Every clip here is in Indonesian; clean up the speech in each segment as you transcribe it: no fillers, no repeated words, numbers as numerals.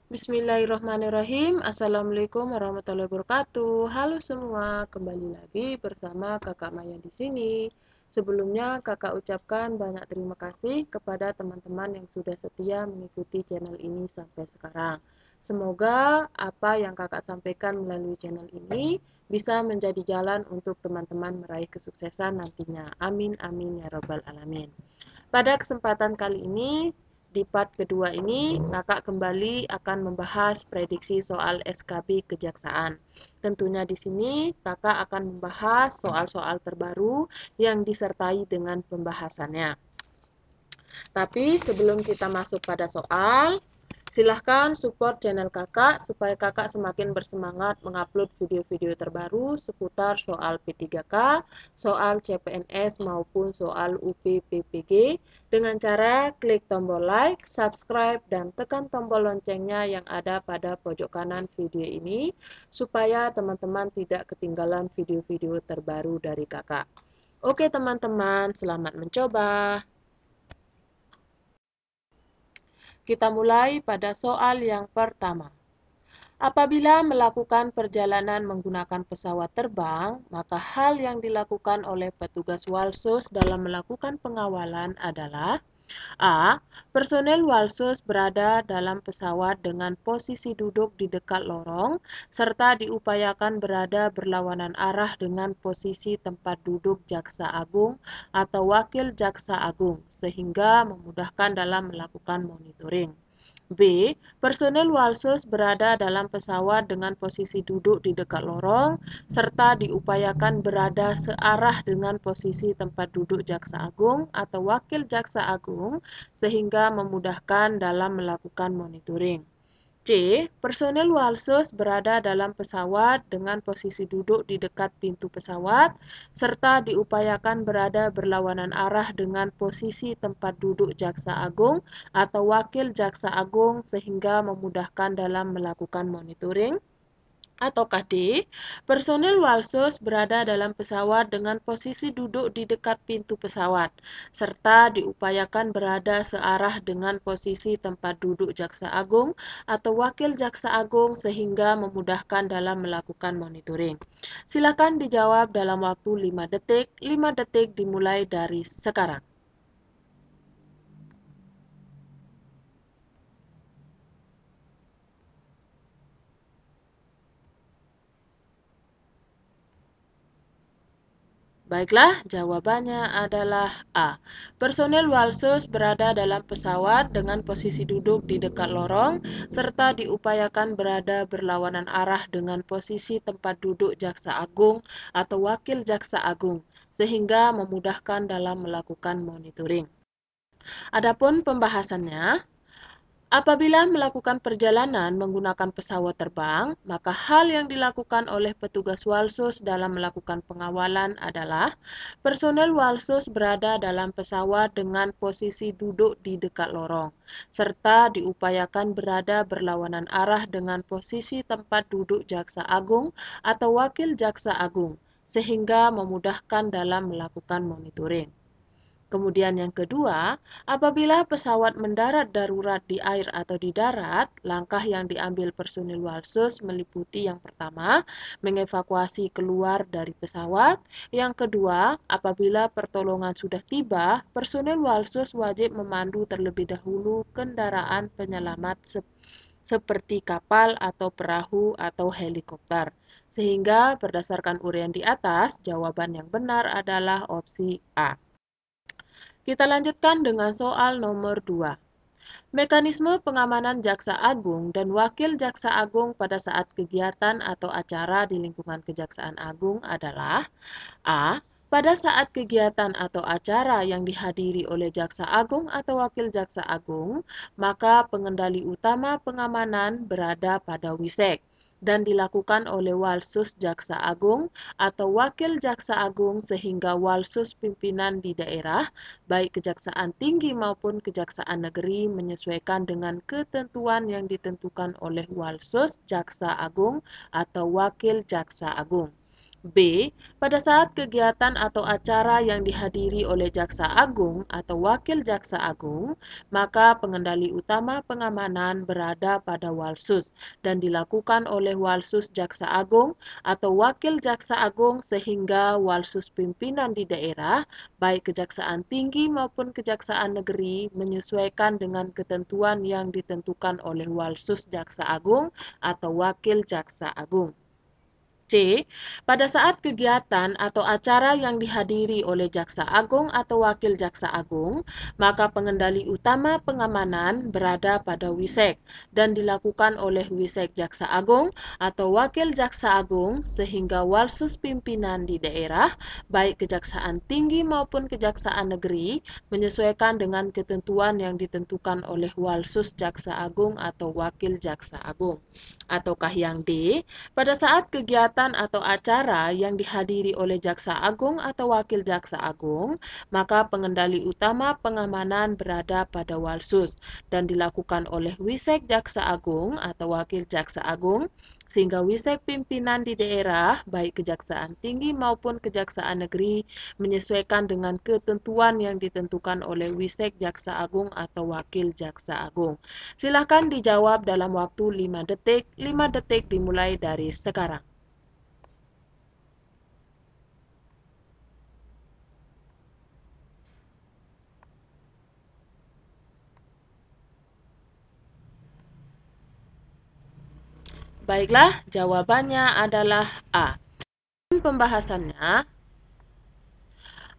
Bismillahirrahmanirrahim. Assalamualaikum warahmatullahi wabarakatuh. Halo semua, kembali lagi bersama Kakak Maya di sini. Sebelumnya Kakak ucapkan banyak terima kasih kepada teman-teman yang sudah setia mengikuti channel ini sampai sekarang. Semoga apa yang Kakak sampaikan melalui channel ini bisa menjadi jalan untuk teman-teman meraih kesuksesan nantinya. Amin amin ya rabbal alamin. Pada kesempatan kali ini, di part kedua ini, Kakak kembali akan membahas prediksi soal SKB Kejaksaan. Tentunya di sini, Kakak akan membahas soal-soal terbaru yang disertai dengan pembahasannya. Tapi sebelum kita masuk pada soal, silahkan support channel kakak supaya kakak semakin bersemangat mengupload video-video terbaru seputar soal P3K, soal CPNS maupun soal UPPPG dengan cara klik tombol like, subscribe, dan tekan tombol loncengnya yang ada pada pojok kanan video ini supaya teman-teman tidak ketinggalan video-video terbaru dari kakak. Oke teman-teman, selamat mencoba. Kita mulai pada soal yang pertama. Apabila melakukan perjalanan menggunakan pesawat terbang, maka hal yang dilakukan oleh petugas Walsus dalam melakukan pengawalan adalah A. Personel Walsus berada dalam pesawat dengan posisi duduk di dekat lorong, serta diupayakan berada berlawanan arah dengan posisi tempat duduk Jaksa Agung atau Wakil Jaksa Agung, sehingga memudahkan dalam melakukan monitoring. B. Personel Walsus berada dalam pesawat dengan posisi duduk di dekat lorong, serta diupayakan berada searah dengan posisi tempat duduk Jaksa Agung atau Wakil Jaksa Agung, sehingga memudahkan dalam melakukan monitoring. C. Personel Walsus berada dalam pesawat dengan posisi duduk di dekat pintu pesawat, serta diupayakan berada berlawanan arah dengan posisi tempat duduk Jaksa Agung atau Wakil Jaksa Agung sehingga memudahkan dalam melakukan monitoring. Ataukah D. Personel Walsus berada dalam pesawat dengan posisi duduk di dekat pintu pesawat, serta diupayakan berada searah dengan posisi tempat duduk Jaksa Agung atau Wakil Jaksa Agung sehingga memudahkan dalam melakukan monitoring. Silakan dijawab dalam waktu 5 detik. 5 detik dimulai dari sekarang. Baiklah, jawabannya adalah A. Personel Walsus berada dalam pesawat dengan posisi duduk di dekat lorong, serta diupayakan berada berlawanan arah dengan posisi tempat duduk Jaksa Agung atau Wakil Jaksa Agung, sehingga memudahkan dalam melakukan monitoring. Adapun pembahasannya, apabila melakukan perjalanan menggunakan pesawat terbang, maka hal yang dilakukan oleh petugas Walsus dalam melakukan pengawalan adalah personel Walsus berada dalam pesawat dengan posisi duduk di dekat lorong, serta diupayakan berada berlawanan arah dengan posisi tempat duduk Jaksa Agung atau Wakil Jaksa Agung, sehingga memudahkan dalam melakukan monitoring. Kemudian yang kedua, apabila pesawat mendarat darurat di air atau di darat, langkah yang diambil personil Walsus meliputi yang pertama, mengevakuasi keluar dari pesawat. Yang kedua, apabila pertolongan sudah tiba, personil Walsus wajib memandu terlebih dahulu kendaraan penyelamat seperti kapal atau perahu atau helikopter. Sehingga berdasarkan uraian di atas, jawaban yang benar adalah opsi A. Kita lanjutkan dengan soal nomor 2. Mekanisme pengamanan Jaksa Agung dan Wakil Jaksa Agung pada saat kegiatan atau acara di lingkungan Kejaksaan Agung adalah A. Pada saat kegiatan atau acara yang dihadiri oleh Jaksa Agung atau Wakil Jaksa Agung, maka pengendali utama pengamanan berada pada WISEK dan dilakukan oleh Walsus Jaksa Agung atau Wakil Jaksa Agung sehingga Walsus pimpinan di daerah, baik Kejaksaan Tinggi maupun Kejaksaan Negeri menyesuaikan dengan ketentuan yang ditentukan oleh Walsus Jaksa Agung atau Wakil Jaksa Agung. B. Pada saat kegiatan atau acara yang dihadiri oleh Jaksa Agung atau Wakil Jaksa Agung, maka pengendali utama pengamanan berada pada Walsus dan dilakukan oleh Walsus Jaksa Agung atau Wakil Jaksa Agung sehingga Walsus pimpinan di daerah, baik Kejaksaan Tinggi maupun Kejaksaan Negeri, menyesuaikan dengan ketentuan yang ditentukan oleh Walsus Jaksa Agung atau Wakil Jaksa Agung. C. Pada saat kegiatan atau acara yang dihadiri oleh Jaksa Agung atau Wakil Jaksa Agung, maka pengendali utama pengamanan berada pada Wisek dan dilakukan oleh Wisek Jaksa Agung atau Wakil Jaksa Agung sehingga Walsus pimpinan di daerah, baik Kejaksaan Tinggi maupun Kejaksaan Negeri, menyesuaikan dengan ketentuan yang ditentukan oleh Walsus Jaksa Agung atau Wakil Jaksa Agung. Ataukah yang D, pada saat kegiatan atau acara yang dihadiri oleh Jaksa Agung atau Wakil Jaksa Agung, maka pengendali utama pengamanan berada pada Walsus dan dilakukan oleh Wisek Jaksa Agung atau Wakil Jaksa Agung, sehingga Wisek pimpinan di daerah, baik Kejaksaan Tinggi maupun Kejaksaan Negeri, menyesuaikan dengan ketentuan yang ditentukan oleh Wisek Jaksa Agung atau Wakil Jaksa Agung. Silakan dijawab dalam waktu 5 detik. 5 detik dimulai dari sekarang. Baiklah, jawabannya adalah A. Pembahasannya,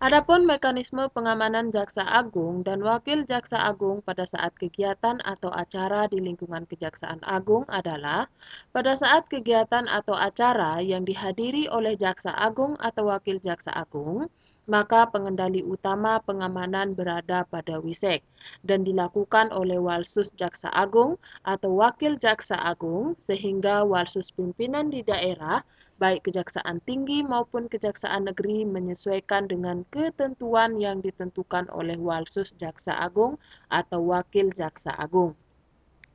adapun mekanisme pengamanan Jaksa Agung dan Wakil Jaksa Agung pada saat kegiatan atau acara di lingkungan Kejaksaan Agung adalah pada saat kegiatan atau acara yang dihadiri oleh Jaksa Agung atau Wakil Jaksa Agung, maka pengendali utama pengamanan berada pada Wisek dan dilakukan oleh Walsus Jaksa Agung atau Wakil Jaksa Agung sehingga Walsus pimpinan di daerah, baik Kejaksaan Tinggi maupun Kejaksaan Negeri, menyesuaikan dengan ketentuan yang ditentukan oleh Walsus Jaksa Agung atau Wakil Jaksa Agung.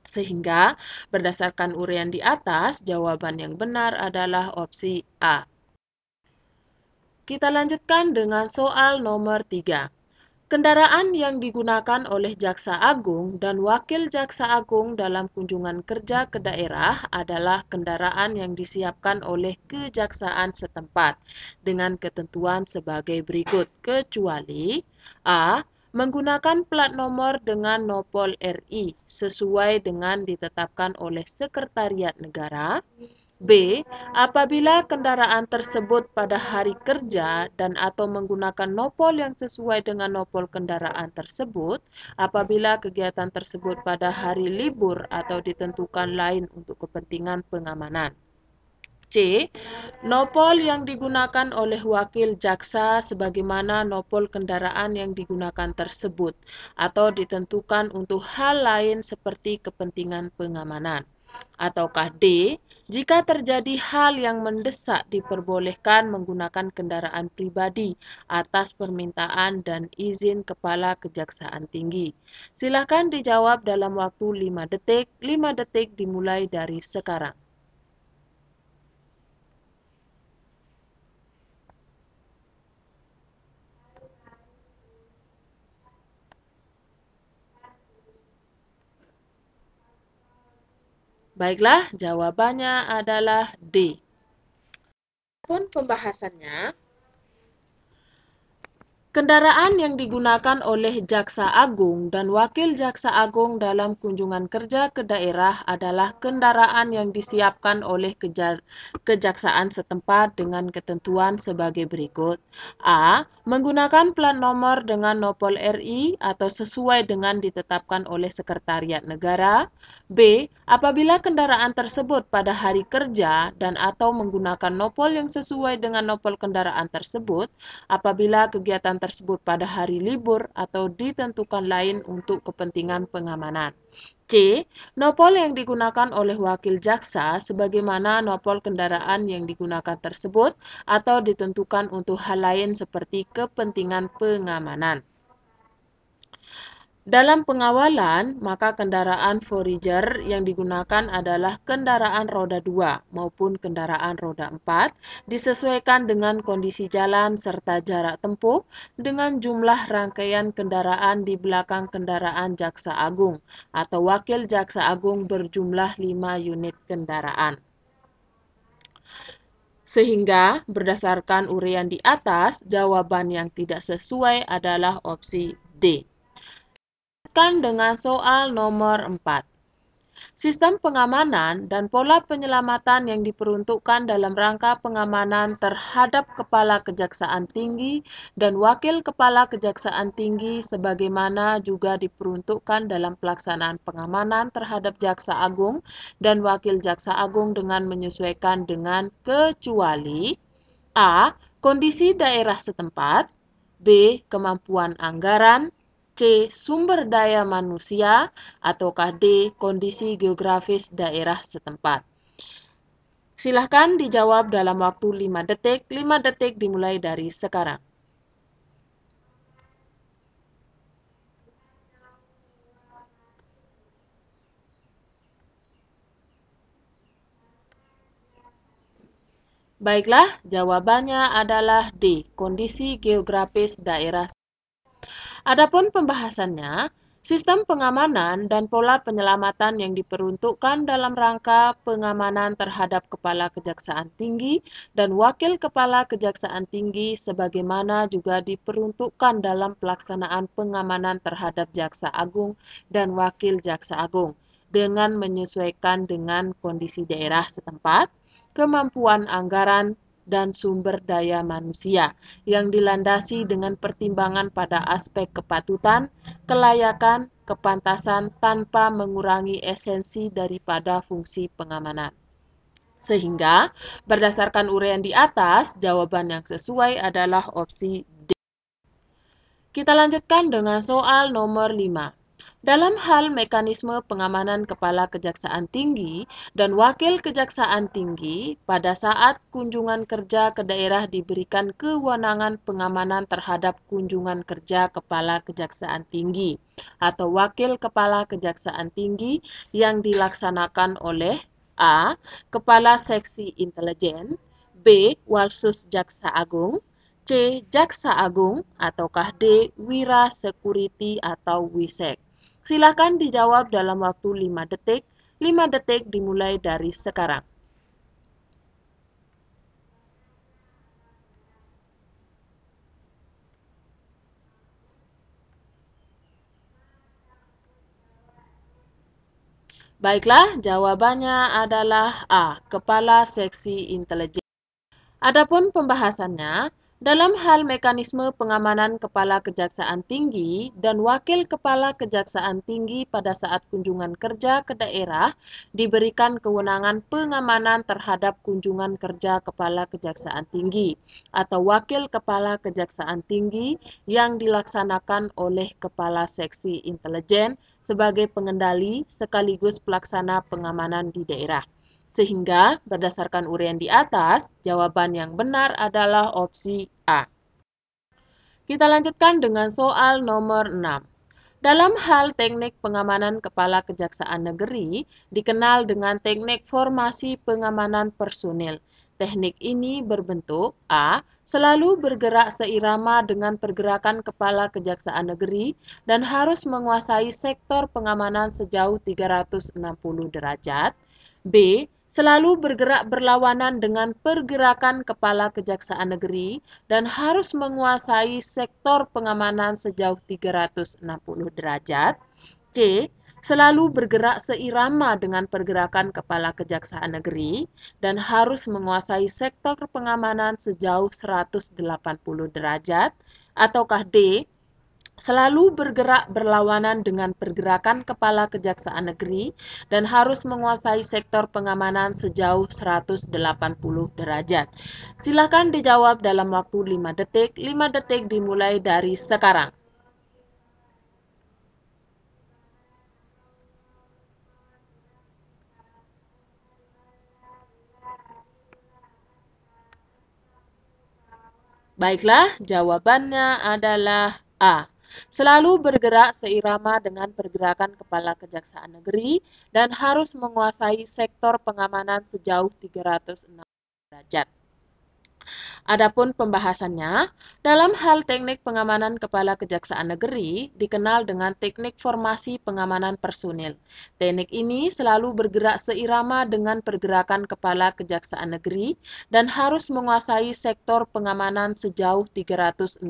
Sehingga berdasarkan uraian di atas, jawaban yang benar adalah opsi A. Kita lanjutkan dengan soal nomor 3. Kendaraan yang digunakan oleh Jaksa Agung dan Wakil Jaksa Agung dalam kunjungan kerja ke daerah adalah kendaraan yang disiapkan oleh kejaksaan setempat dengan ketentuan sebagai berikut, kecuali A. Menggunakan plat nomor dengan nopol RI sesuai dengan ditetapkan oleh Sekretariat Negara. B. Apabila kendaraan tersebut pada hari kerja dan atau menggunakan nopol yang sesuai dengan nopol kendaraan tersebut, apabila kegiatan tersebut pada hari libur atau ditentukan lain untuk kepentingan pengamanan. C. Nopol yang digunakan oleh wakil jaksa sebagaimana nopol kendaraan yang digunakan tersebut atau ditentukan untuk hal lain seperti kepentingan pengamanan. Ataukah D, jika terjadi hal yang mendesak diperbolehkan menggunakan kendaraan pribadi atas permintaan dan izin Kepala Kejaksaan Tinggi. Silakan dijawab dalam waktu 5 detik. 5 detik dimulai dari sekarang. Baiklah, jawabannya adalah D. Pun pembahasannya, kendaraan yang digunakan oleh Jaksa Agung dan Wakil Jaksa Agung dalam kunjungan kerja ke daerah adalah kendaraan yang disiapkan oleh kejaksaan setempat dengan ketentuan sebagai berikut. A. Menggunakan plat nomor dengan nopol RI atau sesuai dengan ditetapkan oleh Sekretariat Negara. B. Apabila kendaraan tersebut pada hari kerja dan atau menggunakan nopol yang sesuai dengan nopol kendaraan tersebut, apabila kegiatan tersebut pada hari libur atau ditentukan lain untuk kepentingan pengamanan. C. Nopol yang digunakan oleh wakil jaksa sebagaimana nopol kendaraan yang digunakan tersebut atau ditentukan untuk hal lain seperti kepentingan pengamanan. Dalam pengawalan, maka kendaraan forager yang digunakan adalah kendaraan roda 2 maupun kendaraan roda 4, disesuaikan dengan kondisi jalan serta jarak tempuh dengan jumlah rangkaian kendaraan di belakang kendaraan Jaksa Agung atau Wakil Jaksa Agung berjumlah 5 unit kendaraan. Sehingga berdasarkan uraian di atas, jawaban yang tidak sesuai adalah opsi D. Dengan soal nomor 4. Sistem pengamanan dan pola penyelamatan yang diperuntukkan dalam rangka pengamanan terhadap Kepala Kejaksaan Tinggi dan Wakil Kepala Kejaksaan Tinggi sebagaimana juga diperuntukkan dalam pelaksanaan pengamanan terhadap Jaksa Agung dan Wakil Jaksa Agung dengan menyesuaikan dengan kecuali A. Kondisi daerah setempat, B. Kemampuan anggaran, C. Sumber daya manusia, ataukah D. Kondisi geografis daerah setempat. Silahkan dijawab dalam waktu 5 detik. 5 detik dimulai dari sekarang. Baiklah, jawabannya adalah D. Kondisi geografis daerah. Adapun pembahasannya, sistem pengamanan dan pola penyelamatan yang diperuntukkan dalam rangka pengamanan terhadap Kepala Kejaksaan Tinggi dan Wakil Kepala Kejaksaan Tinggi sebagaimana juga diperuntukkan dalam pelaksanaan pengamanan terhadap Jaksa Agung dan Wakil Jaksa Agung dengan menyesuaikan dengan kondisi daerah setempat, kemampuan anggaran, dan sumber daya manusia yang dilandasi dengan pertimbangan pada aspek kepatutan, kelayakan, kepantasan tanpa mengurangi esensi daripada fungsi pengamanan. Sehingga berdasarkan uraian di atas, jawaban yang sesuai adalah opsi D. Kita lanjutkan dengan soal nomor 5. Dalam hal mekanisme pengamanan Kepala Kejaksaan Tinggi dan Wakil Kejaksaan Tinggi, pada saat kunjungan kerja ke daerah diberikan kewenangan pengamanan terhadap kunjungan kerja Kepala Kejaksaan Tinggi atau Wakil Kepala Kejaksaan Tinggi yang dilaksanakan oleh A. Kepala Seksi Intelijen, B. Walsus Jaksa Agung, C. Jaksa Agung, ataukah D. Wira Security atau WISEK. Silakan dijawab dalam waktu 5 detik. 5 detik dimulai dari sekarang. Baiklah, jawabannya adalah A. Kepala Seksi Intelijen. Adapun pembahasannya, dalam hal mekanisme pengamanan Kepala Kejaksaan Tinggi dan Wakil Kepala Kejaksaan Tinggi pada saat kunjungan kerja ke daerah, diberikan kewenangan pengamanan terhadap kunjungan kerja Kepala Kejaksaan Tinggi atau Wakil Kepala Kejaksaan Tinggi yang dilaksanakan oleh Kepala Seksi Intelijen sebagai pengendali sekaligus pelaksana pengamanan di daerah. Sehingga berdasarkan uraian di atas, jawaban yang benar adalah opsi A. Kita lanjutkan dengan soal nomor 6. Dalam hal teknik pengamanan Kepala Kejaksaan Negeri, dikenal dengan teknik formasi pengamanan personil. Teknik ini berbentuk A. Selalu bergerak seirama dengan pergerakan Kepala Kejaksaan Negeri dan harus menguasai sektor pengamanan sejauh 360 derajat. B. Selalu bergerak berlawanan dengan pergerakan Kepala Kejaksaan Negeri dan harus menguasai sektor pengamanan sejauh 360 derajat. C. Selalu bergerak seirama dengan pergerakan Kepala Kejaksaan Negeri dan harus menguasai sektor pengamanan sejauh 180 derajat. Ataukah D. Selalu bergerak berlawanan dengan pergerakan Kepala Kejaksaan Negeri dan harus menguasai sektor pengamanan sejauh 180 derajat. Silakan dijawab dalam waktu 5 detik. 5 detik dimulai dari sekarang. Baiklah, jawabannya adalah A. selalu bergerak seirama dengan pergerakan Kepala Kejaksaan Negeri dan harus menguasai sektor pengamanan sejauh 360 derajat. Adapun pembahasannya, dalam hal teknik pengamanan Kepala Kejaksaan Negeri dikenal dengan teknik formasi pengamanan personil. Teknik ini selalu bergerak seirama dengan pergerakan Kepala Kejaksaan Negeri dan harus menguasai sektor pengamanan sejauh 360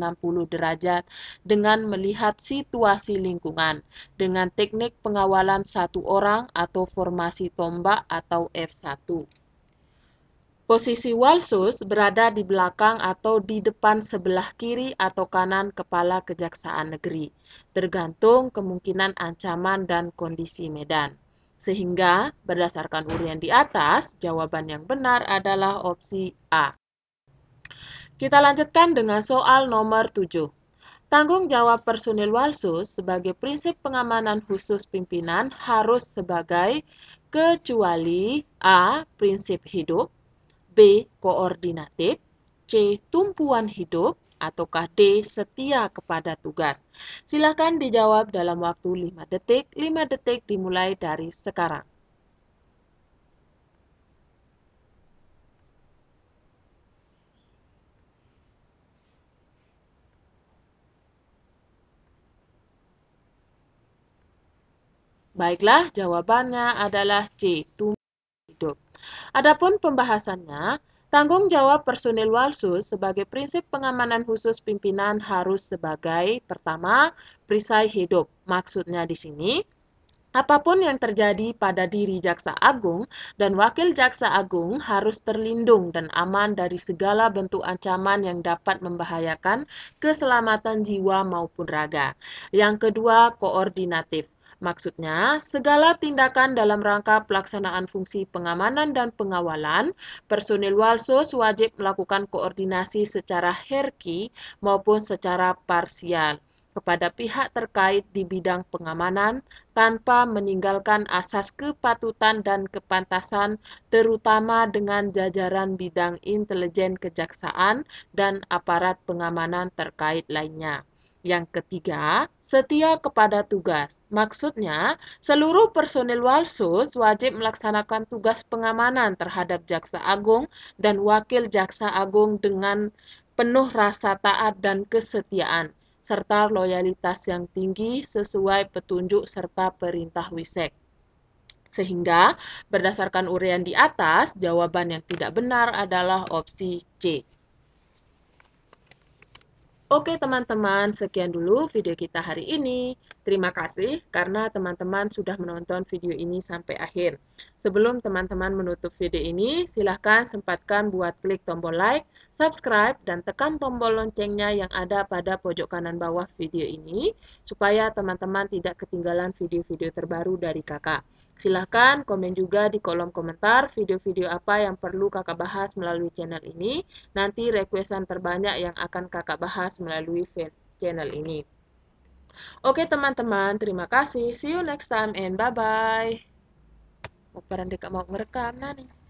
derajat dengan melihat situasi lingkungan dengan teknik pengawalan satu orang atau formasi tombak atau F1. Posisi Walsus berada di belakang atau di depan sebelah kiri atau kanan Kepala Kejaksaan Negeri, tergantung kemungkinan ancaman dan kondisi medan. Sehingga, berdasarkan uraian di atas, jawaban yang benar adalah opsi A. Kita lanjutkan dengan soal nomor 7. Tanggung jawab personil Walsus sebagai prinsip pengamanan khusus pimpinan harus sebagai kecuali A. Prinsip hidup, B. Koordinatif, C. Tumpuan hidup, ataukah D. Setia kepada tugas. Silakan dijawab dalam waktu 5 detik. 5 detik dimulai dari sekarang. Baiklah, jawabannya adalah C. Tumpuan hidup. Adapun pembahasannya, tanggung jawab personil Walsus sebagai prinsip pengamanan khusus pimpinan harus sebagai pertama, perisai hidup. Maksudnya di sini, apapun yang terjadi pada diri Jaksa Agung dan Wakil Jaksa Agung harus terlindung dan aman dari segala bentuk ancaman yang dapat membahayakan keselamatan jiwa maupun raga. Yang kedua, koordinatif. Maksudnya, segala tindakan dalam rangka pelaksanaan fungsi pengamanan dan pengawalan, personil Walsus wajib melakukan koordinasi secara hierarki maupun secara parsial kepada pihak terkait di bidang pengamanan tanpa meninggalkan asas kepatutan dan kepantasan, terutama dengan jajaran bidang intelijen kejaksaan dan aparat pengamanan terkait lainnya. Yang ketiga, setia kepada tugas. Maksudnya, seluruh personil Walsus wajib melaksanakan tugas pengamanan terhadap Jaksa Agung dan Wakil Jaksa Agung dengan penuh rasa taat dan kesetiaan, serta loyalitas yang tinggi sesuai petunjuk serta perintah Wisek. Sehingga, berdasarkan uraian di atas, jawaban yang tidak benar adalah opsi C. Oke teman-teman, sekian dulu video kita hari ini. Terima kasih karena teman-teman sudah menonton video ini sampai akhir. Sebelum teman-teman menutup video ini, silahkan sempatkan buat klik tombol like, subscribe, dan tekan tombol loncengnya yang ada pada pojok kanan bawah video ini, supaya teman-teman tidak ketinggalan video-video terbaru dari kakak. Silahkan komen juga di kolom komentar video-video apa yang perlu kakak bahas melalui channel ini. Nanti requestan terbanyak yang akan kakak bahas melalui channel ini. Oke teman-teman, terima kasih. See you next time and bye-bye. Mau ngerekam nih.